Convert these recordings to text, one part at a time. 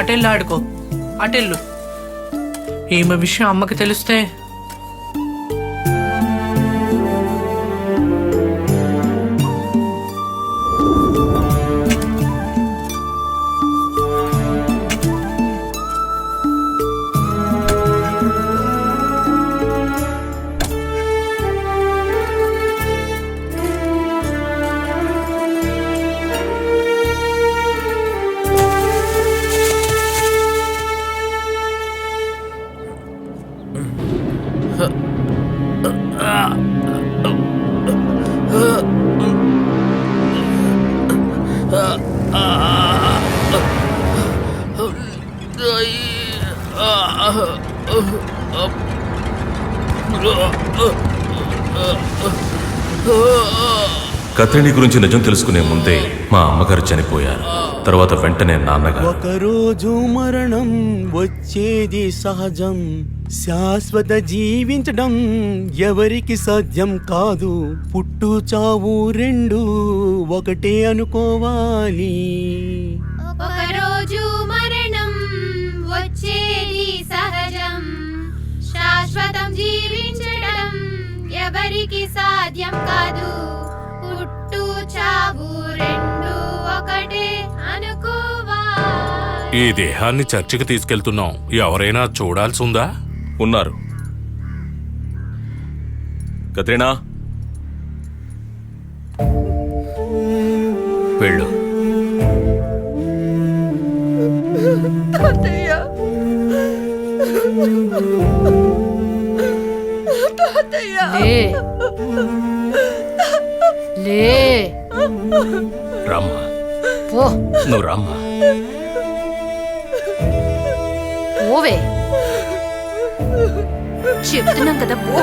అటెళ్ళు ఆడుకో, అటెళ్ళు. ఈమె విషయం అమ్మకి తెలిస్తే కత్రిని గురించి నిజం తెలుసుకునే ముందే మా అమ్మగారు చనిపోయారు. తర్వాత వెంటనే నాన్నగారు. ఒకరోజు మరణం వచ్చేది సహజం, శాశ్వత జీవించడం ఎవరికి సాధ్యం కాదు. పుట్టు చావు రెండు ఒకటే అనుకోవాలి. ఒకరోజు మరణం వచ్చేది సహజం, శాశ్వతం జీవించడం ఎవరికి సాధ్యం కాదు. పుట్టు చావు రెండు ఒకటే అనుకోవాలి. ఈ దేహాన్ని చర్చికి తీసుకెళ్తున్నాం. ఎవరైనా చూడాల్సి ఉందా? ఉన్నారు. కత్రినా, వెళ్ళు. రామ్మా, నువ్వు రామ్మా. ఓవే చెప్తున్నాం కదా పో.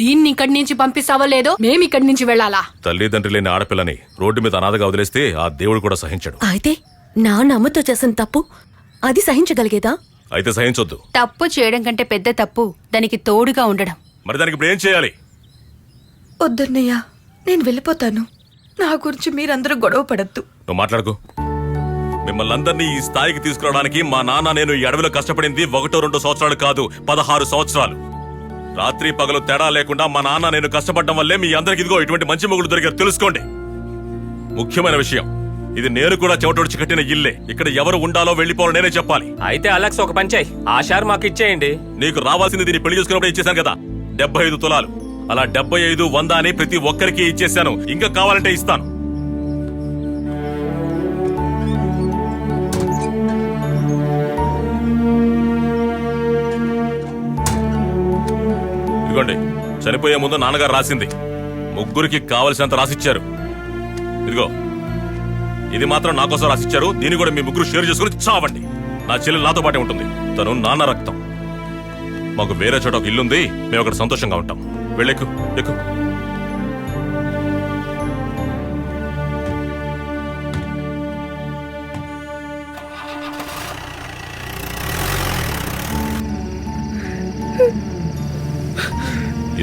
దీన్ని ఇక్కడి నుంచి పంపిస్తావో లేదో మేము ఇక్కడి నుంచి వెళ్ళాలా? తల్లిదండ్రి లేని ఆడపిల్లని రోడ్డు మీద అనాథగా వదిలేస్తే ఆ దేవుడు కూడా సహించడు. అయితే నా అమ్మతో చేసిన తప్పు అది సహించగలిగేదా? అయితే సహించొద్దు. తప్పు చేయడం కంటే పెద్ద తప్పు దానికి తోడుగా ఉండడం. మరి దానికి ఇప్పుడు ఏం చేయాలి? వద్దన్నయ్యా, నేను వెళ్ళిపోతాను. నా గురించి మీరందరూ గొడవ పడద్దు. నువ్వు మాట్లాడుకో. మిమ్మల్ని అందరినీ ఈ స్థాయికి తీసుకురావడానికి మా నాన్న నేను ఈ అడవిలో కష్టపడింది 1-2 సంవత్సరాలు కాదు, 16 సంవత్సరాలు. రాత్రి పగలు తేడా లేకుండా మా నాన్న నేను కష్టపడడం వల్లే మీ అందరికి ఇదిగో ఇటువంటి మంచి మొగుడు దొరికారు. తెలుసుకోండి. ముఖ్యమైన విషయం, ఇది నేను కూడా చెవటొడిచి కట్టిన ఇల్లే. ఇక్కడ ఎవరు ఉండాలో వెళ్ళిపోవాలో నేనే చెప్పాలి. అయితే అలెక్స్ ఒక పంచాయి, ఆ షేర్ మాకు ఇచ్చేయండి. నీకు రావాల్సింది దీన్ని పెళ్లి చేసుకున్నప్పుడు ఇచ్చేసాను కదా, 75 తులాలు. అలా 75, 100 అని ప్రతి ఒక్కరికి ఇచ్చేసాను. ఇంకా కావాలంటే ఇస్తాను. ఇదిగోండి, చనిపోయే ముందు నాన్నగారు రాసింది. ముగ్గురికి కావలసినంత రాసిచ్చారు. ఇదిగో, ఇది మాత్రం నా కోసం రాసిచ్చారు. దీన్ని కూడా మీ ముగ్గురు షేర్ చేసుకుని చావండి. నా చెల్లెలు నాతో పాటే ఉంటుంది. తను నాన్న రక్తం. మాకు వేరే చోట ఒక ఇల్లుంది. మేము అక్కడ సంతోషంగా ఉంటాం. వెళ్ళెక్కు, ఎక్కు.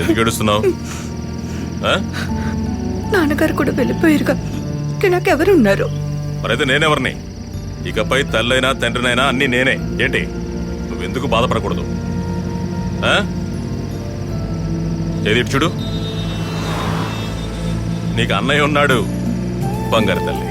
ఎందుకు ఏడుస్తున్నావు? నాన్నగారు కూడా వెళ్ళిపోయారుగా, ఇక్కడ నాకెవరున్నారు? మరైతే నేనెవరిని? ఇకపై తల్లైనా తండ్రినైనా అన్ని నేనే. ఏంటి, నువ్వెందుకు బాధపడకూడదు? ఏది చూడు, నీకు అన్నయ్య ఉన్నాడు, బంగారు తల్లి.